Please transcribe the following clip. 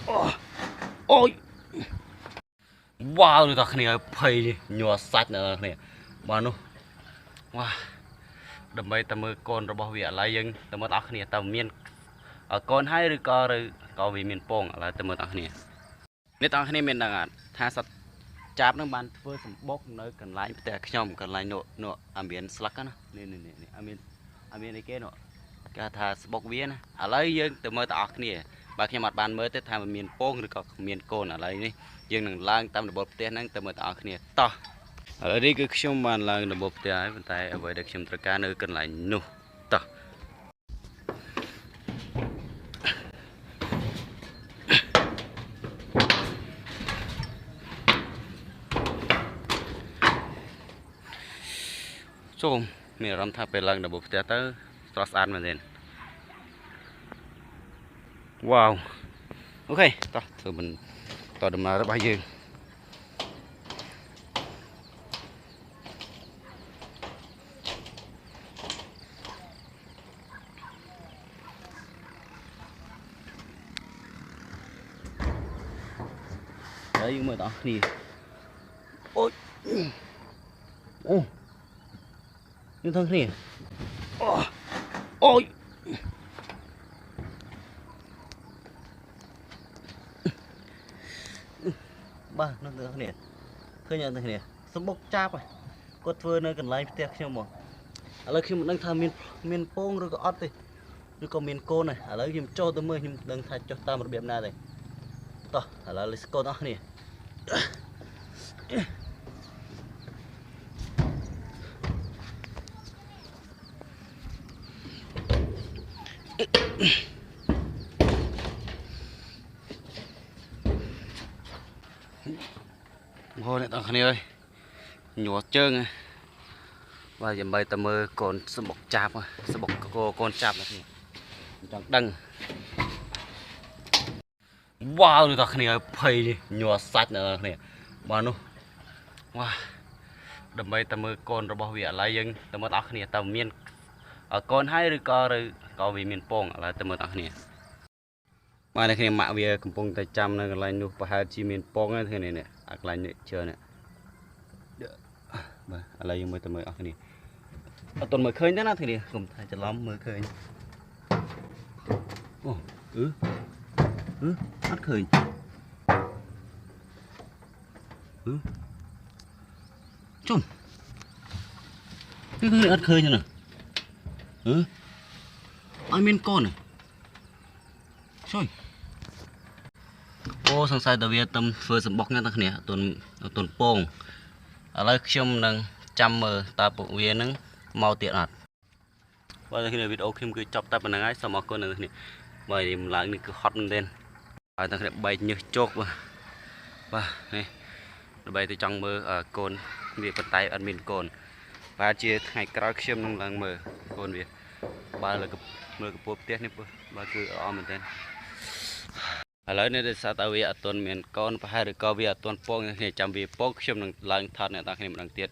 អូយវ៉ាវនេះតាគ្នាភ័យញ័រសាច់ណាគ្នាបាទនោះវ៉ាដើម្បីតែមើលកូនរបស់វាឥឡូវយើងទៅមើលអស់គ្នាតើមានកូនហើយឬក៏វាមានពងឥឡូវទៅមើលអស់គ្នានេះបងប្អូនមានដឹងថាសត្វចាប់នឹងបានធ្វើសម្បុកនៅកន្លែងផ្ទះខ្ញុំកន្លែងនោះអាមានស្លឹកណានេះអាមានអីគេនោះគេថាស្បុកវាណាឥឡូវយើងទៅមើលទាំងអស់គ្នាបើខ្ញុំអត់បានមើលទេថាมันមានពងឬក៏មានកូនឥឡូវនេះយើងនឹងឡើងតាមដំបូលផ្ទះហ្នឹងទៅមើលទាំងអស់គ្នាតោះឥឡូវនេះគឺខ្ញុំបានឡើងដំបូលផ្ទះហើយប៉ុន្តែអ្វីដែលខ្ញុំត្រូវការនៅកន្លែងនោះតោះចូលមានអារម្មណ៍ថាពេលឡើងដំបូលផ្ទះទៅស្រស់ស្អាតមែនទេវ៉ាវអូខេតោះធ្វើមិនតដំណើររបស់យើងហើយយើងមើលដល់គ្នាអូយអូយើងធ្វើគ្នាអូយបាទនោះទៅគ្នាឃើញអត់ទៅគ្នាសម្បុកចាប់ហើយគាត់ធ្វើនៅកន្លែងផ្ទះខ្ញុំមកឥឡូវខ្ញុំមិនដឹងថាមានពងឬក៏អត់ទេឬក៏មានកូនហើយឥឡូវខ្ញុំចូលទៅមើលខ្ញុំដឹងថាចុះតាមរបៀបណាទេតោះឥឡូវ let's go ដល់គ្នាហូរអ្នកទាំងគ្នាអើយញ័រជើងបាទដើម្បីតែមើលកូនសម្បុកចាប់សម្បុកកូនចាប់អ្នកគ្នាចង់ដឹងវ៉ាវនេះតាគ្នាភ័យញ័រសាច់អ្នកគ្នាបាទនោះវ៉ាដើម្បីតែមើលកូនរបស់វាឥឡូវយើងទៅមើលអស់គ្នាតើមានកូនហើយឬក៏វាមានពងឥឡូវទៅមើលអស់គ្នាបាទអ្នកគ្នាម៉ាក់វាកំពុងតែចាំនៅកន្លែងនោះប្រហែលជាមានពងហ្នឹងគ្នានេះអាកន្លែងនេះជឿនេះបាទឥឡូវយើងមើលទៅមើលអស់គ្នាអត់ទាន់មើលឃើញទេណាគ្នាខ្ញុំថាច្រឡំមើលឃើញអូអត់ឃើញជុំគឺអត់ឃើញទេណាអត់មានកូនជួយអូសង្ស័យតែវាទៅធ្វើសម្បុកហ្នឹងទាំងគ្នាអត់ទាន់ពងឥឡូវខ្ញុំនឹងចាំមើលតើពួកវានឹងមកទៀតអត់បាទទាំងគ្នាវីដេអូខ្ញុំគឺចប់តែប៉ុណ្្នឹងហើយសូមអរគុណទាំងគ្នាបាទម្លងនេះគឺហត់មែនទែនហើយទាំងគ្នាបែកញើសជោកបាទនេះដើម្បីទៅចង់មើលកូនវាប៉ុន្តែអត់មានកូនបាទជាថ្ងៃក្រោយខ្ញុំនឹងឡើងមើលកូនវាបាទមើលកពស់ផ្ទះនេះបាទគឺអមមែនទែនឥឡូវនេះដោយសារតែវាអត់ទាន់មានកូនប្រហែលឬក៏វាអត់ទាន់ពងគ្នាចាំវាពងខ្ញុំនឹងឡើងថតអ្នកទាំងគ្នាម្ដងទៀត